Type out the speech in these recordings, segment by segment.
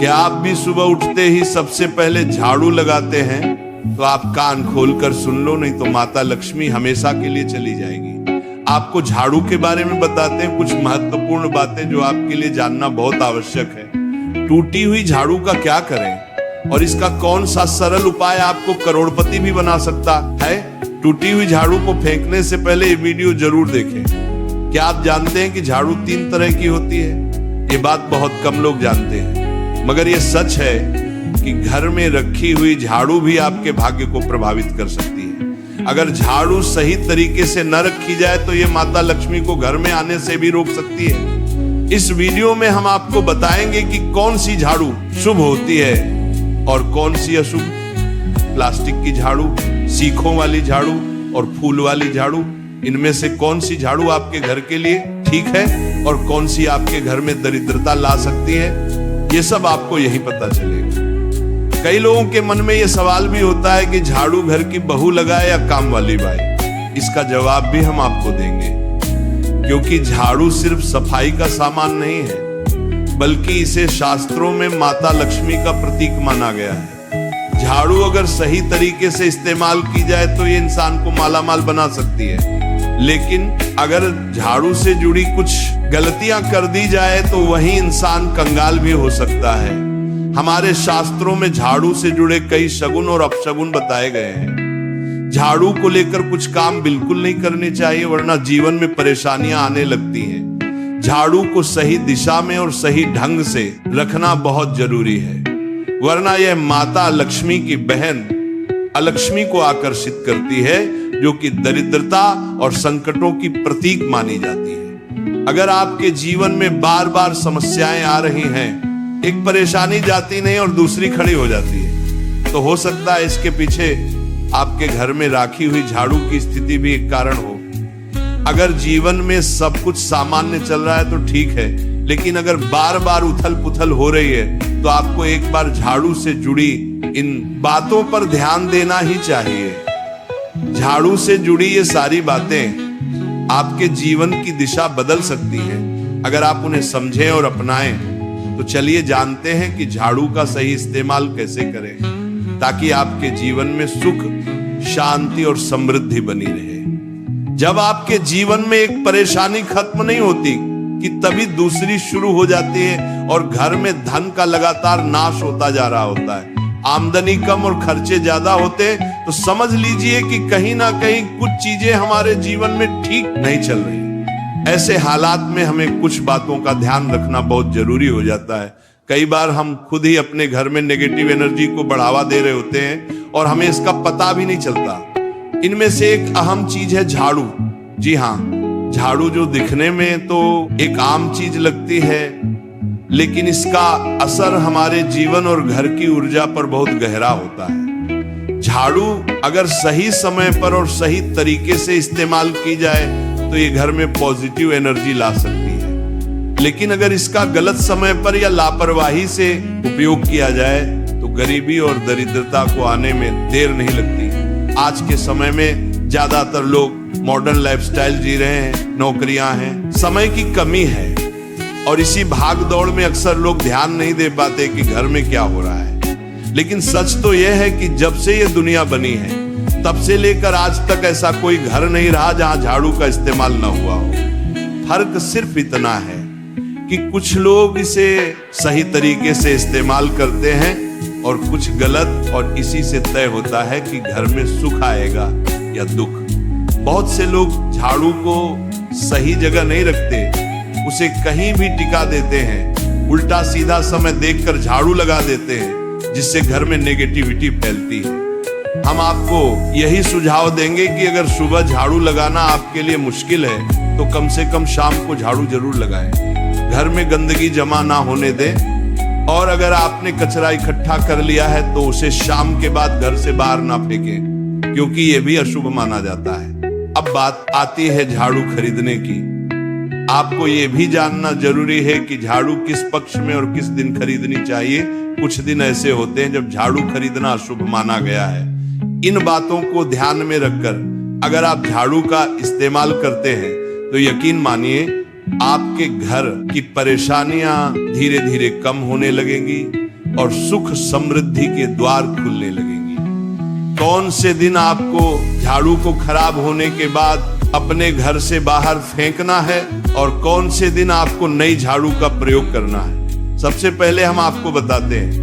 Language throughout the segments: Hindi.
क्या आप भी सुबह उठते ही सबसे पहले झाड़ू लगाते हैं? तो आप कान खोलकर सुन लो, नहीं तो माता लक्ष्मी हमेशा के लिए चली जाएगी। आपको झाड़ू के बारे में बताते हैं कुछ महत्वपूर्ण बातें जो आपके लिए जानना बहुत आवश्यक है। टूटी हुई झाड़ू का क्या करें और इसका कौन सा सरल उपाय आपको करोड़पति भी बना सकता है? टूटी हुई झाड़ू को फेंकने से पहले ये वीडियो जरूर देखें। क्या आप जानते हैं कि झाड़ू 3 तरह की होती है? ये बात बहुत कम लोग जानते हैं, मगर ये सच है कि घर में रखी हुई झाड़ू भी आपके भाग्य को प्रभावित कर सकती है। अगर झाड़ू सही तरीके से न रखी जाए तो ये माता लक्ष्मी को घर में आने से भी रोक सकती है। इस वीडियो में हम आपको बताएंगे कि कौन सी झाड़ू शुभ होती है और कौन सी अशुभ। प्लास्टिक की झाड़ू, सीखों वाली झाड़ू और फूल वाली झाड़ू, इनमें से कौन सी झाड़ू आपके घर के लिए ठीक है और कौन सी आपके घर में दरिद्रता ला सकती है, ये सब आपको यही पता चलेगा। कई लोगों के मन में ये सवाल भी होता है कि झाड़ू घर की बहू लगाए या काम वाली बाई। इसका जवाब भी हम आपको देंगे, क्योंकि झाड़ू सिर्फ सफाई का सामान नहीं है, बल्कि इसे शास्त्रों में माता लक्ष्मी का प्रतीक माना गया है। झाड़ू अगर सही तरीके से इस्तेमाल की जाए तो ये इंसान को मालामाल बना सकती है, लेकिन अगर झाड़ू से जुड़ी कुछ गलतियां कर दी जाए तो वही इंसान कंगाल भी हो सकता है। हमारे शास्त्रों में झाड़ू से जुड़े कई शगुन और अपशगुन बताए गए हैं। झाड़ू को लेकर कुछ काम बिल्कुल नहीं करने चाहिए, वरना जीवन में परेशानियां आने लगती हैं। झाड़ू को सही दिशा में और सही ढंग से रखना बहुत जरूरी है, वरना यह माता लक्ष्मी की बहन अलक्ष्मी को आकर्षित करती है, जो कि दरिद्रता और संकटों की प्रतीक मानी जाती है। अगर आपके जीवन में बार बार समस्याएं आ रही हैं, एक परेशानी जाती नहीं और दूसरी खड़ी हो जाती है, तो हो सकता है इसके पीछे आपके घर में राखी हुई झाड़ू की स्थिति भी एक कारण हो। अगर जीवन में सब कुछ सामान्य चल रहा है तो ठीक है, लेकिन अगर बार बार उथल पुथल हो रही है तो आपको एक बार झाड़ू से जुड़ी इन बातों पर ध्यान देना ही चाहिए। झाड़ू से जुड़ी ये सारी बातें आपके जीवन की दिशा बदल सकती हैं अगर आप उन्हें समझें और अपनाएं। तो चलिए जानते हैं कि झाड़ू का सही इस्तेमाल कैसे करें, ताकि आपके जीवन में सुख, शांति और समृद्धि बनी रहे। जब आपके जीवन में एक परेशानी खत्म नहीं होती कि तभी दूसरी शुरू हो जाती है और घर में धन का लगातार नाश होता जा रहा होता है। आमदनी कम और खर्चे ज्यादा होते तो समझ लीजिए कि कहीं ना कहीं कुछ चीजें हमारे जीवन में ठीक नहीं चल रही। ऐसे हालात में हमें कुछ बातों का ध्यान रखना बहुत जरूरी हो जाता है। कई बार हम खुद ही अपने घर में नेगेटिव एनर्जी को बढ़ावा दे रहे होते हैं और हमें इसका पता भी नहीं चलता। इनमें से एक अहम चीज है झाड़ू। जी हाँ, झाड़ू जो दिखने में तो एक आम चीज लगती है, लेकिन इसका असर हमारे जीवन और घर की ऊर्जा पर बहुत गहरा होता है। झाड़ू अगर सही समय पर और सही तरीके से इस्तेमाल की जाए तो ये घर में पॉजिटिव एनर्जी ला सकती है, लेकिन अगर इसका गलत समय पर या लापरवाही से उपयोग किया जाए तो गरीबी और दरिद्रता को आने में देर नहीं लगती। आज के समय में ज्यादातर लोग मॉडर्न लाइफस्टाइल जी रहे हैं, नौकरियां हैं, समय की कमी है और इसी भाग दौड़ में अक्सर लोग ध्यान नहीं दे पाते कि घर में क्या हो रहा है। लेकिन सच तो यह है कि जब से ये दुनिया बनी है तब से लेकर आज तक ऐसा कोई घर नहीं रहा जहां झाड़ू का इस्तेमाल न हुआ हो। फर्क सिर्फ इतना है कि कुछ लोग इसे सही तरीके से इस्तेमाल करते हैं और कुछ गलत, और इसी से तय होता है कि घर में सुख आएगा या दुख। बहुत से लोग झाड़ू को सही जगह नहीं रखते, उसे कहीं भी टिका देते हैं, उल्टा सीधा समय देखकर झाड़ू लगा देते हैं, जिससे घर में नेगेटिविटी फैलती है। हम आपको यही सुझाव देंगे कि अगर सुबह झाड़ू लगाना आपके लिए मुश्किल है तो कम से कम शाम को झाड़ू जरूर लगाएं। घर में गंदगी जमा ना होने दें, और अगर आपने कचरा इकट्ठा कर लिया है तो उसे शाम के बाद घर से बाहर ना फेंकें, क्योंकि यह भी अशुभ माना जाता है। अब बात आती है झाड़ू खरीदने की। आपको ये भी जानना जरूरी है कि झाड़ू किस पक्ष में और किस दिन खरीदनी चाहिए। कुछ दिन ऐसे होते हैं जब झाड़ू खरीदना अशुभ माना गया है। इन बातों को ध्यान में रखकर अगर आप झाड़ू का इस्तेमाल करते हैं तो यकीन मानिए आपके घर की परेशानियां धीरे धीरे कम होने लगेंगी, और सुख समृद्धि के द्वार खुलने लगेंगे। कौन से दिन आपको झाड़ू को खराब होने के बाद अपने घर से बाहर फेंकना है और कौन से दिन आपको नई झाड़ू का प्रयोग करना है। सबसे पहले हम आपको बताते हैं,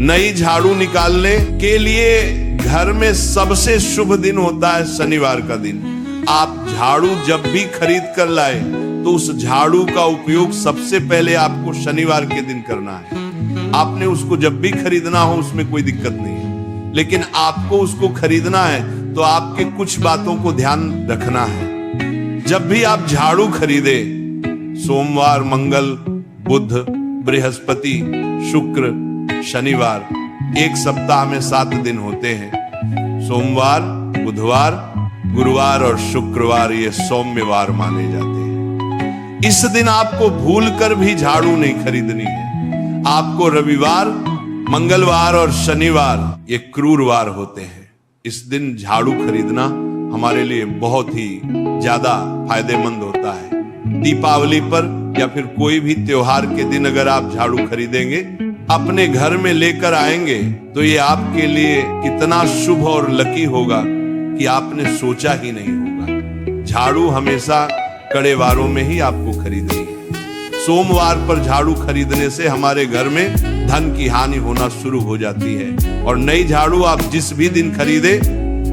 नई झाड़ू निकालने के लिए घर में सबसे शुभ दिन होता है शनिवार का दिन। आप झाड़ू जब भी खरीद कर लाए तो उस झाड़ू का उपयोग सबसे पहले आपको शनिवार के दिन करना है। आपने उसको जब भी खरीदना हो उसमें कोई दिक्कत नहीं है, लेकिन आपको उसको खरीदना है तो आपके कुछ बातों को ध्यान रखना है। जब भी आप झाड़ू खरीदे, सोमवार, मंगल, बुध, बृहस्पति, शुक्र, शनिवार, एक सप्ताह में 7 दिन होते हैं। सोमवार, बुधवार, गुरुवार और शुक्रवार ये सौम्यवार माने जाते हैं। इस दिन आपको भूलकर भी झाड़ू नहीं खरीदनी है। आपको रविवार, मंगलवार और शनिवार ये क्रूरवार होते हैं। इस दिन झाड़ू खरीदना हमारे लिए बहुत ही ज्यादा फायदेमंद होता है। दीपावली पर या फिर कोई भी त्योहार के दिन अगर आप झाड़ू खरीदेंगे, अपने घर में लेकर आएंगे तो ये आपके लिए कितना शुभ और लकी होगा कि आपने सोचा ही नहीं होगा। झाड़ू हमेशा कड़े वारों में ही आपको खरीदनी है। सोमवार पर झाड़ू खरीदने से हमारे घर में धन की हानि होना शुरू हो जाती है। और नई झाड़ू आप जिस भी दिन खरीदे,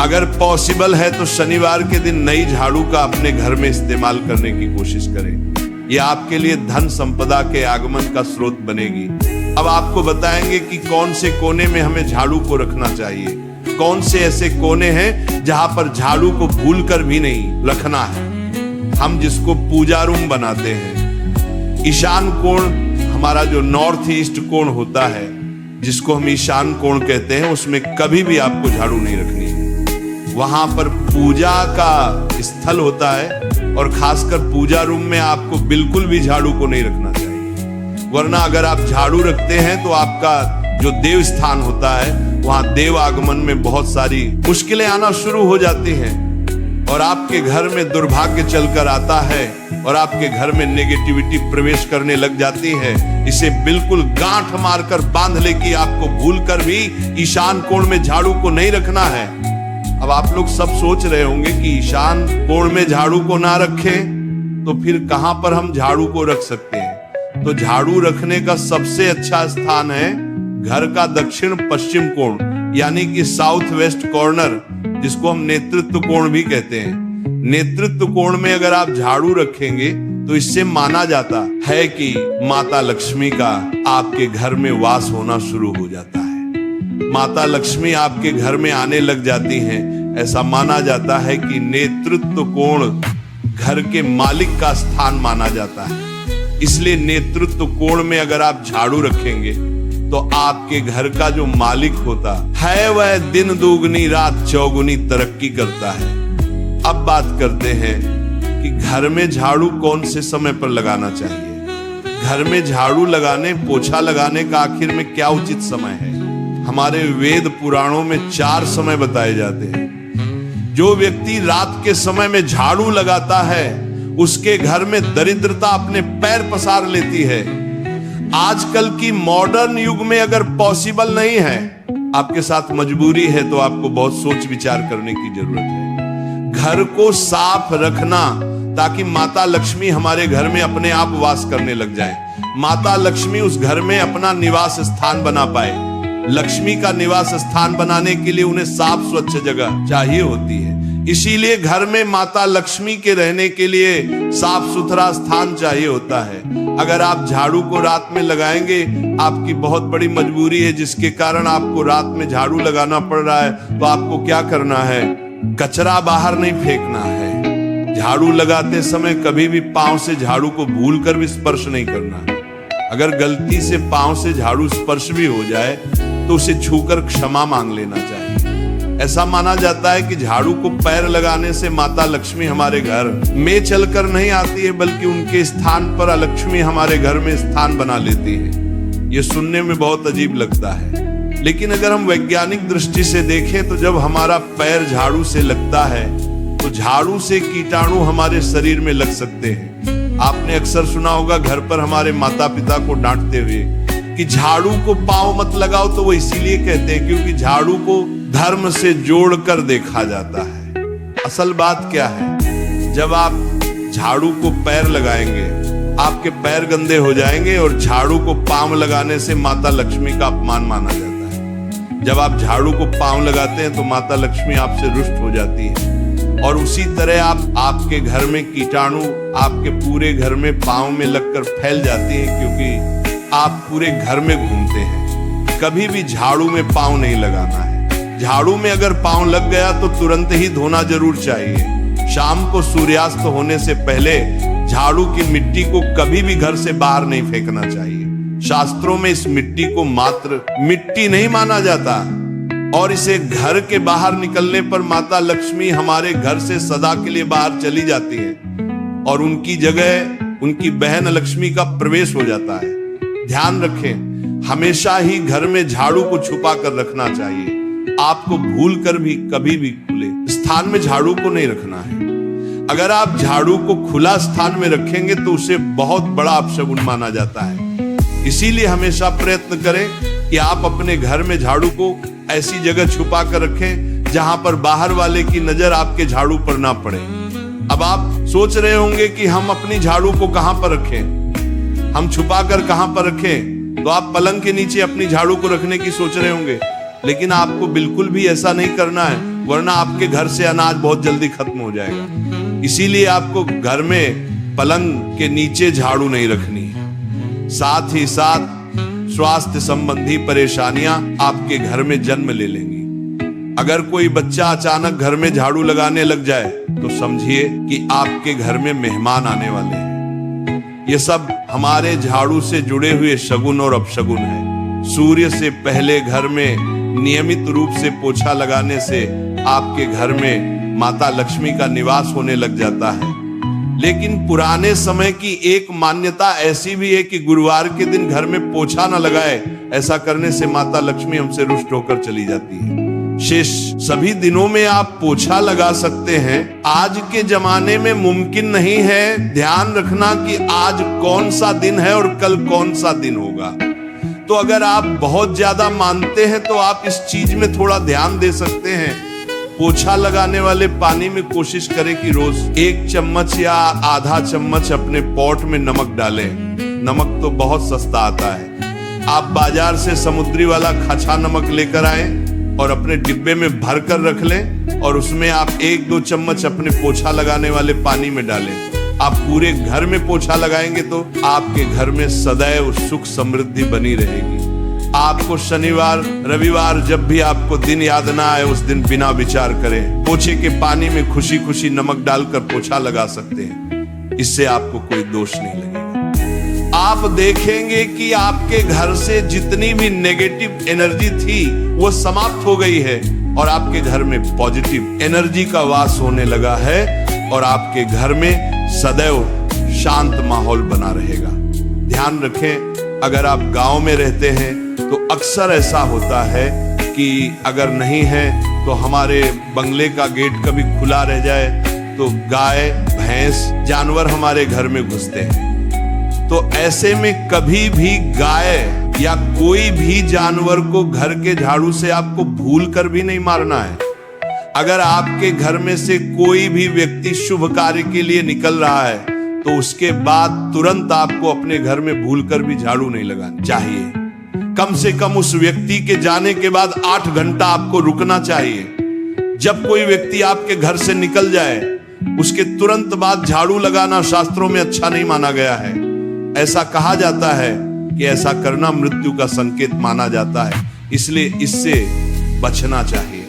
अगर पॉसिबल है तो शनिवार के दिन नई झाड़ू का अपने घर में इस्तेमाल करने की कोशिश करें। यह आपके लिए धन संपदा के आगमन का स्रोत बनेगी। अब आपको बताएंगे कि कौन से कोने में हमें झाड़ू को रखना चाहिए, कौन से ऐसे कोने हैं जहां पर झाड़ू को भूलकर भी नहीं रखना है। हम जिसको पूजा रूम बनाते हैं, ईशान कोण हमारा जो नॉर्थ ईस्ट कोण होता है, जिसको हम ईशान कोण कहते हैं, उसमें कभी भी आपको झाड़ू नहीं रखनी है। वहां पर पूजा का स्थल होता है और खासकर पूजा रूम में आपको बिल्कुल भी झाड़ू को नहीं रखना चाहिए। वरना अगर आप झाड़ू रखते हैं तो आपका जो देव स्थान होता है, वहां देव आगमन में बहुत सारी मुश्किलें आना शुरू हो जाती हैं और आपके घर में दुर्भाग्य चलकर आता है और आपके घर में नेगेटिविटी प्रवेश करने लग जाती है। इसे बिल्कुल गांठ मारकर बांध ले कि आपको भूलकर भी ईशान कोण में झाड़ू को नहीं रखना है। अब आप लोग सब सोच रहे होंगे कि ईशान कोण में झाड़ू को ना रखें तो फिर कहां पर हम झाड़ू को रख सकते हैं। तो झाड़ू रखने का सबसे अच्छा स्थान है घर का दक्षिण पश्चिम कोण, यानी कि साउथ वेस्ट कॉर्नर, जिसको हम नेतृत्व कोण भी कहते हैं। नेतृत्व कोण में अगर आप झाड़ू रखेंगे तो इससे माना जाता है कि माता लक्ष्मी का आपके घर में वास होना शुरू हो जाता है। माता लक्ष्मी आपके घर में आने लग जाती हैं। ऐसा माना जाता है कि नेतृत्व कोण घर के मालिक का स्थान माना जाता है। इसलिए नेतृत्व कोण में अगर आप झाड़ू रखेंगे तो आपके घर का जो मालिक होता है वह दिन दुगनी रात चौगुनी तरक्की करता है। अब बात करते हैं कि घर में झाड़ू कौन से समय पर लगाना चाहिए। घर में झाड़ू लगाने, पोछा लगाने का आखिर में क्या उचित समय है। हमारे वेद पुराणों में 4 समय बताए जाते हैं। जो व्यक्ति रात के समय में झाड़ू लगाता है उसके घर में दरिद्रता अपने पैर पसार लेती है। आजकल की मॉडर्न युग में अगर पॉसिबल नहीं है, आपके साथ मजबूरी है, तो आपको बहुत सोच विचार करने की जरूरत है। घर को साफ रखना ताकि माता लक्ष्मी हमारे घर में अपने आप वास करने लग जाए। माता लक्ष्मी उस घर में अपना निवास स्थान बना पाए। लक्ष्मी का निवास स्थान बनाने के लिए उन्हें साफ स्वच्छ जगह चाहिए होती है। इसीलिए घर में माता लक्ष्मी के रहने के लिए साफ सुथरा स्थान चाहिए होता है। अगर आप झाड़ू को रात में लगाएंगे, आपकी बहुत बड़ी मजबूरी है जिसके कारण आपको रात में झाड़ू लगाना पड़ रहा है, तो आपको क्या करना है, कचरा बाहर नहीं फेंकना है। झाड़ू लगाते समय कभी भी पांव से झाड़ू को भूलकर भी स्पर्श नहीं करना है। अगर गलती से पांव से झाड़ू स्पर्श भी हो जाए तो उसे छूकर क्षमा मांग लेना चाहिए। ऐसा माना जाता है कि झाड़ू को पैर लगाने से माता लक्ष्मी हमारे घर में चलकर नहीं आती है, बल्कि उनके स्थान पर लक्ष्मी हमारे घर में स्थान बना लेती है। ये सुनने में बहुत अजीब लगता है, लेकिन अगर हम वैज्ञानिक दृष्टि से देखें तो जब हमारा पैर झाड़ू से लगता है तो झाड़ू से कीटाणु हमारे शरीर में लग सकते हैं। आपने अक्सर सुना होगा घर पर हमारे माता पिता को डांटते हुए, कि झाड़ू को पांव मत लगाओ, तो वो इसीलिए कहते हैं क्योंकि झाड़ू को धर्म से जोड़कर देखा जाता है। असल बात क्या है, जब आप झाड़ू को पैर लगाएंगे, आपके पैर गंदे हो जाएंगे और झाड़ू को पांव लगाने से माता लक्ष्मी का अपमान माना जाता है। जब आप झाड़ू को पांव लगाते हैं तो माता लक्ष्मी आपसे रुष्ट हो जाती है। और उसी तरह आपके घर में कीटाणु आपके पूरे घर में पांव में लगकर फैल जाती है, क्योंकि आप पूरे घर में घूमते हैं। कभी भी झाड़ू में पांव नहीं लगाना है। झाड़ू में अगर पांव लग गया तो तुरंत ही धोना जरूर चाहिए। शाम को सूर्यास्त होने से पहले झाड़ू की मिट्टी को कभी भी घर से बाहर नहीं फेंकना चाहिए। शास्त्रों में इस मिट्टी को मात्र मिट्टी नहीं माना जाता, और इसे घर के बाहर निकलने पर माता लक्ष्मी हमारे घर से सदा के लिए बाहर चली जाती है और उनकी जगह उनकी बहन लक्ष्मी का प्रवेश हो जाता है। ध्यान रखें, हमेशा ही घर में झाड़ू को छुपा कर रखना चाहिए। आपको भूल कर भी कभी भी खुले स्थान में झाड़ू को नहीं रखना है। अगर आप झाड़ू को खुला स्थान में रखेंगे तो उसे बहुत बड़ा अपशगुन माना जाता है। इसीलिए हमेशा प्रयत्न करें कि आप अपने घर में झाड़ू को ऐसी जगह छुपा कर रखें जहां पर बाहर वाले की नजर आपके झाड़ू पर ना पड़े। अब आप सोच रहे होंगे कि हम अपनी झाड़ू को कहां पर रखें, हम छुपा कर कहां पर रखें, तो आप पलंग के नीचे अपनी झाड़ू को रखने की सोच रहे होंगे, लेकिन आपको बिल्कुल भी ऐसा नहीं करना है, वरना आपके घर से अनाज बहुत जल्दी खत्म हो जाएगा। इसीलिए आपको घर में पलंग के नीचे झाड़ू नहीं रखनी है। साथ ही साथ स्वास्थ्य संबंधी परेशानियां आपके घर में जन्म ले लेंगी। अगर कोई बच्चा अचानक घर में झाड़ू लगाने लग जाए तो समझिए कि आपके घर में मेहमान आने वाले हैं। ये सब हमारे झाड़ू से जुड़े हुए शगुन और अपशगुन है। सूर्य से पहले घर में नियमित रूप से पोछा लगाने से आपके घर में माता लक्ष्मी का निवास होने लग जाता है। लेकिन पुराने समय की एक मान्यता ऐसी भी है कि गुरुवार के दिन घर में पोछा न लगाए, ऐसा करने से माता लक्ष्मी हमसे रुष्ट होकर चली जाती है। शेष सभी दिनों में आप पोछा लगा सकते हैं। आज के जमाने में मुमकिन नहीं है ध्यान रखना कि आज कौन सा दिन है और कल कौन सा दिन होगा। तो अगर आप बहुत ज्यादा मानते हैं तो आप इस चीज में थोड़ा ध्यान दे सकते हैं। पोछा लगाने वाले पानी में कोशिश करें कि रोज 1 चम्मच या आधा चम्मच अपने पॉट में नमक डालें। नमक तो बहुत सस्ता आता है। आप बाजार से समुद्री वाला खचा नमक लेकर आए और अपने डिब्बे में भर कर रख लें और उसमें आप 1-2 चम्मच अपने पोछा लगाने वाले पानी में डालें। आप पूरे घर में पोछा लगाएंगे तो आपके घर में सदैव सुख समृद्धि बनी रहेगी। आपको शनिवार रविवार जब भी आपको दिन याद ना आए उस दिन बिना विचार करें पोछे के पानी में खुशी खुशी नमक डालकर पोछा लगा सकते हैं। इससे आपको कोई दोष नहीं लगेगा। आप देखेंगे कि आपके घर से जितनी भी नेगेटिव एनर्जी थी वो समाप्त हो गई है और आपके घर में पॉजिटिव एनर्जी का वास होने लगा है और आपके घर में सदैव शांत माहौल बना रहेगा। ध्यान रखें, अगर आप गांव में रहते हैं तो अक्सर ऐसा होता है कि अगर नहीं है तो हमारे बंगले का गेट कभी खुला रह जाए तो गाय भैंस जानवर हमारे घर में घुसते हैं। तो ऐसे में कभी भी गाय या कोई भी जानवर को घर के झाड़ू से आपको भूल कर भी नहीं मारना है। अगर आपके घर में से कोई भी व्यक्ति शुभ कार्य के लिए निकल रहा है तो उसके बाद तुरंत आपको अपने घर में भूलकर भी झाड़ू नहीं लगाना चाहिए। कम से कम उस व्यक्ति के जाने के बाद 8 घंटा आपको रुकना चाहिए। जब कोई व्यक्ति आपके घर से निकल जाए उसके तुरंत बाद झाड़ू लगाना शास्त्रों में अच्छा नहीं माना गया है। ऐसा कहा जाता है कि ऐसा करना मृत्यु का संकेत माना जाता है, इसलिए इससे बचना चाहिए।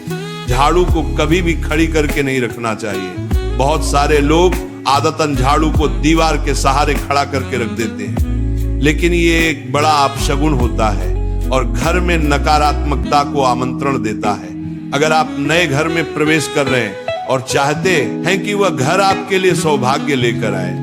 झाड़ू को कभी भी खड़ी करके नहीं रखना चाहिए। बहुत सारे लोग आदतन झाड़ू को दीवार के सहारे खड़ा करके रख देते हैं, लेकिन ये एक बड़ा अपशगुन होता है और घर में नकारात्मकता को आमंत्रण देता है। अगर आप नए घर में प्रवेश कर रहे हैं और चाहते हैं कि वह घर आपके लिए सौभाग्य लेकर आए,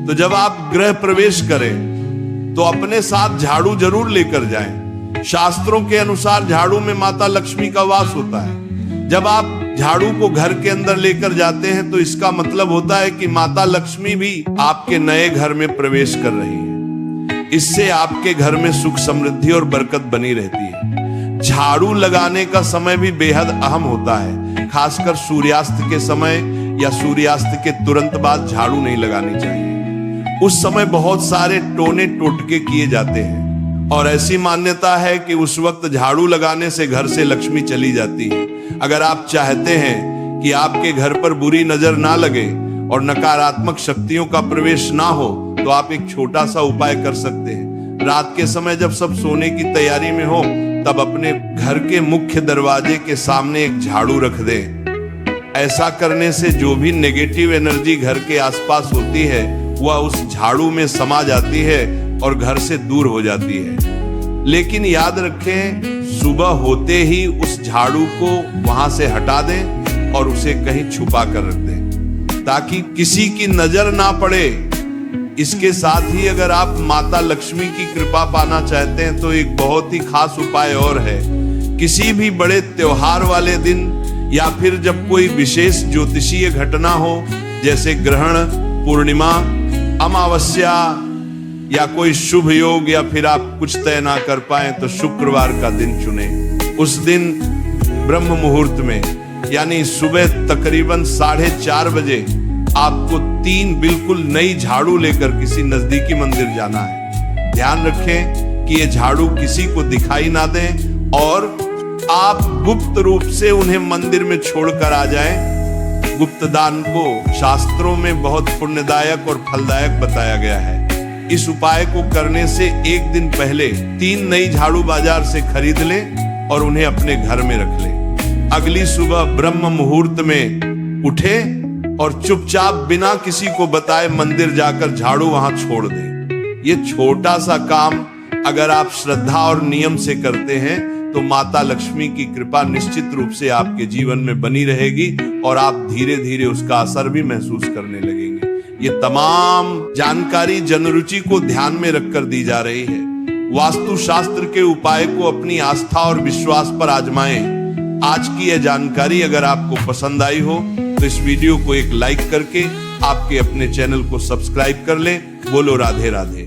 तो जब आप गृह प्रवेश करें तो अपने साथ झाड़ू जरूर लेकर जाएं। शास्त्रों के अनुसार झाड़ू में माता लक्ष्मी का वास होता है। जब आप झाड़ू को घर के अंदर लेकर जाते हैं तो इसका मतलब होता है कि माता लक्ष्मी भी आपके नए घर में प्रवेश कर रही है। इससे आपके घर में सुख समृद्धि और बरकत बनी रहती है। झाड़ू लगाने का समय भी बेहद अहम होता है, खासकर सूर्यास्त के समय या सूर्यास्त के तुरंत बाद झाड़ू नहीं लगानी चाहिए। उस समय बहुत सारे टोने टोटके किए जाते हैं और ऐसी मान्यता है कि उस वक्त झाड़ू लगाने से घर से लक्ष्मी चली जाती है। अगर आप चाहते हैं कि आपके घर पर बुरी नजर ना लगे और नकारात्मक शक्तियों का प्रवेश ना हो, तो आप एक छोटा सा उपाय कर सकते हैं। रात के समय जब सब सोने की तैयारी में हो, तब अपने घर के मुख्य दरवाजे के सामने एक झाड़ू रख दें। ऐसा करने से जो भी नेगेटिव एनर्जी घर के आसपास होती है वह उस झाड़ू में समा जाती है और घर से दूर हो जाती है। लेकिन याद रखें, सुबह होते ही उस झाड़ू को वहां से हटा दें और उसे कहीं छुपा कर रख दें ताकि किसी की नजर ना पड़े। इसके साथ ही अगर आप माता लक्ष्मी की कृपा पाना चाहते हैं तो एक बहुत ही खास उपाय और है। किसी भी बड़े त्योहार वाले दिन या फिर जब कोई विशेष ज्योतिषीय घटना हो, जैसे ग्रहण, पूर्णिमा, अमावस्या या कोई शुभ योग, या फिर आप कुछ तय ना कर पाए तो शुक्रवार का दिन चुने। उस दिन ब्रह्म मुहूर्त में यानी सुबह तकरीबन 4:30 बजे आपको 3 बिल्कुल नई झाड़ू लेकर किसी नजदीकी मंदिर जाना है। ध्यान रखें कि ये झाड़ू किसी को दिखाई ना दें और आप गुप्त रूप से उन्हें मंदिर में छोड़कर आ जाएं। गुप्त दान को शास्त्रों में बहुत पुण्यदायक और फलदायक बताया गया है। इस उपाय को करने से एक दिन पहले 3 नई झाड़ू बाजार से खरीद लें और उन्हें अपने घर में रख लें। अगली सुबह ब्रह्म मुहूर्त में उठे और चुपचाप बिना किसी को बताए मंदिर जाकर झाड़ू वहां छोड़ दें। ये छोटा सा काम अगर आप श्रद्धा और नियम से करते हैं तो माता लक्ष्मी की कृपा निश्चित रूप से आपके जीवन में बनी रहेगी और आप धीरे धीरे उसका असर भी महसूस करने लगेंगे। ये तमाम जानकारी जनरुचि को ध्यान में रखकर दी जा रही है। वास्तु शास्त्र के उपाय को अपनी आस्था और विश्वास पर आजमाएं। आज की यह जानकारी अगर आपको पसंद आई हो तो इस वीडियो को एक लाइक करके आपके अपने चैनल को सब्सक्राइब कर लें। बोलो राधे राधे।